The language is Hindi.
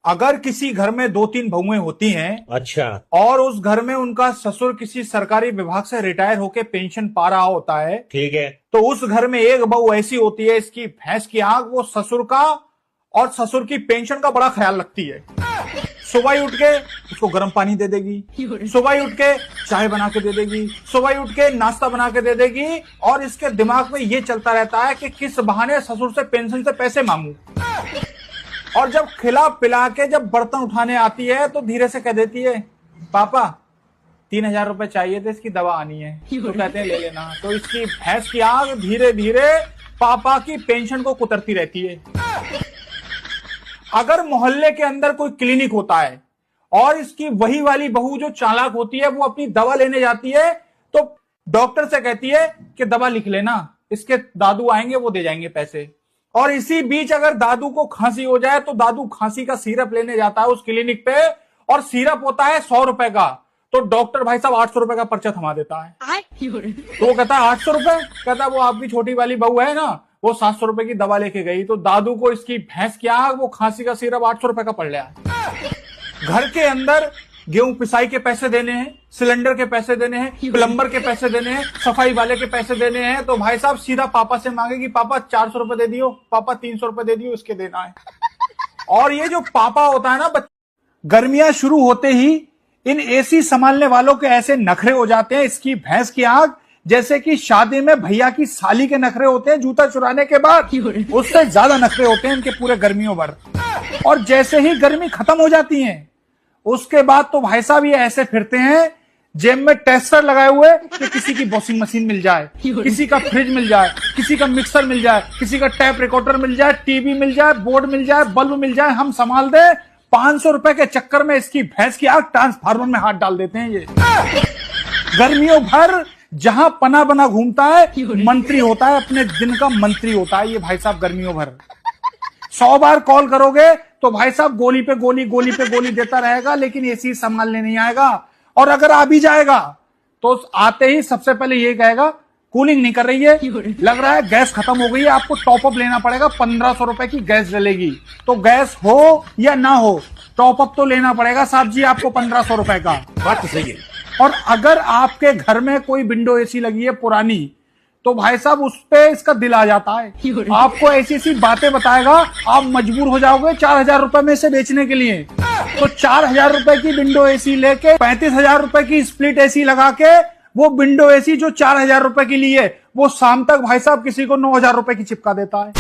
अगर किसी घर में 2-3 बहुएं होती हैं, अच्छा, और उस घर में उनका ससुर किसी सरकारी विभाग से रिटायर होकर पेंशन पा रहा होता है, ठीक है, तो उस घर में एक बहू ऐसी होती है, इसकी भैंस की आंख, वो ससुर का और ससुर की पेंशन का बड़ा ख्याल रखती है। सुबह ही उठ के उसको गर्म पानी दे देगी, सुबह ही उठ के चाय बना के दे देगी, सुबह ही उठ के नाश्ता बना के दे देगी, और इसके दिमाग में ये चलता रहता है कि किस बहाने ससुर से पेंशन से पैसे मांगू। और जब खिला पिला के जब बर्तन उठाने आती है तो धीरे से कह देती है, पापा 3,000 रुपए चाहिए थे, इसकी दवा आनी है। तो कहते हैं ले लेना। तो इसकी भैंस की आंख धीरे धीरे पापा की पेंशन को कुतरती रहती है। अगर मोहल्ले के अंदर कोई क्लिनिक होता है और इसकी वही वाली बहू जो चालाक होती है वो अपनी दवा लेने जाती है, तो डॉक्टर से कहती है कि दवा लिख लेना, इसके दादू आएंगे वो दे जाएंगे पैसे। और इसी बीच अगर दादू को खांसी हो जाए तो दादू खांसी का सिरप लेने जाता है उस क्लिनिक पे, और सिरप होता है 100 रुपए का। तो डॉक्टर भाई साहब 800 रुपए का पर्चा थमा देता है। तो वो कहता है 800 रुपए, कहता है वो आपकी छोटी वाली बहू है ना, वो 700 रुपए की दवा लेके गई। तो दादू को इसकी भैंस की आंख, वो खांसी का सिरप 800 रुपए का पड़ गया। घर के अंदर गेहूं पिसाई के पैसे देने हैं, सिलेंडर के पैसे देने हैं, प्लम्बर के पैसे देने हैं, सफाई वाले के पैसे देने हैं, तो भाई साहब सीधा पापा से मांगेगी, पापा 400 रुपए दे दियो, पापा 300 रुपए दे दियो, इसके देना है। और ये जो पापा होता है ना, गर्मियां शुरू होते ही इन एसी संभालने वालों के ऐसे नखरे हो जाते हैं, इसकी भैंस की आंख जैसे कि शादी में भैया की साली के नखरे होते हैं जूता चुराने के बाद, उससे ज्यादा नखरे होते हैं इनके पूरे गर्मियों भर। और जैसे ही गर्मी खत्म हो जाती है उसके बाद तो भाई साहब ये ऐसे फिरते हैं जेब में टेस्टर लगाए हुए कि किसी की वॉशिंग मशीन मिल जाए, किसी का फ्रिज मिल जाए, किसी का मिक्सर मिल जाए, किसी का टैप रिकॉर्डर मिल जाए, टीवी मिल जाए, बोर्ड मिल जाए, बल्ब मिल जाए, हम संभाल दे। 500 रुपए के चक्कर में इसकी भैंस की आंख ट्रांसफार्मर में हाथ डाल देते हैं। ये गर्मियों भर जहां पना बना घूमता है, मंत्री होता है, अपने दिन का मंत्री होता है ये भाई साहब गर्मियों भर। 100 बार कॉल करोगे तो भाई साहब गोली पे गोली, गोली पे गोली देता रहेगा, लेकिन एसी संभालने नहीं आएगा। और अगर आ भी जाएगा तो आते ही सबसे पहले ये कहेगा कूलिंग नहीं कर रही है, लग रहा है गैस खत्म हो गई है, आपको टॉपअप लेना पड़ेगा, 1500 रुपए की गैस डलेगी। तो गैस हो या ना हो, टॉपअप तो लेना पड़ेगा साहब जी आपको 1500 रुपए का। बात तो सही है। और अगर आपके घर में कोई विंडो एसी लगी है पुरानी, तो भाई साहब उस पे इसका दिल आ जाता है, आपको ऐसी ऐसी बातें बताएगा, आप मजबूर हो जाओगे 4000 रुपए में से बेचने के लिए। तो 4000 रुपए की विंडो एसी लेके 35,000 रुपए की स्प्लिट एसी लगा के, वो विंडो एसी जो 4000 रुपए की ली है, वो शाम तक भाई साहब किसी को 9000 रुपए की चिपका देता है।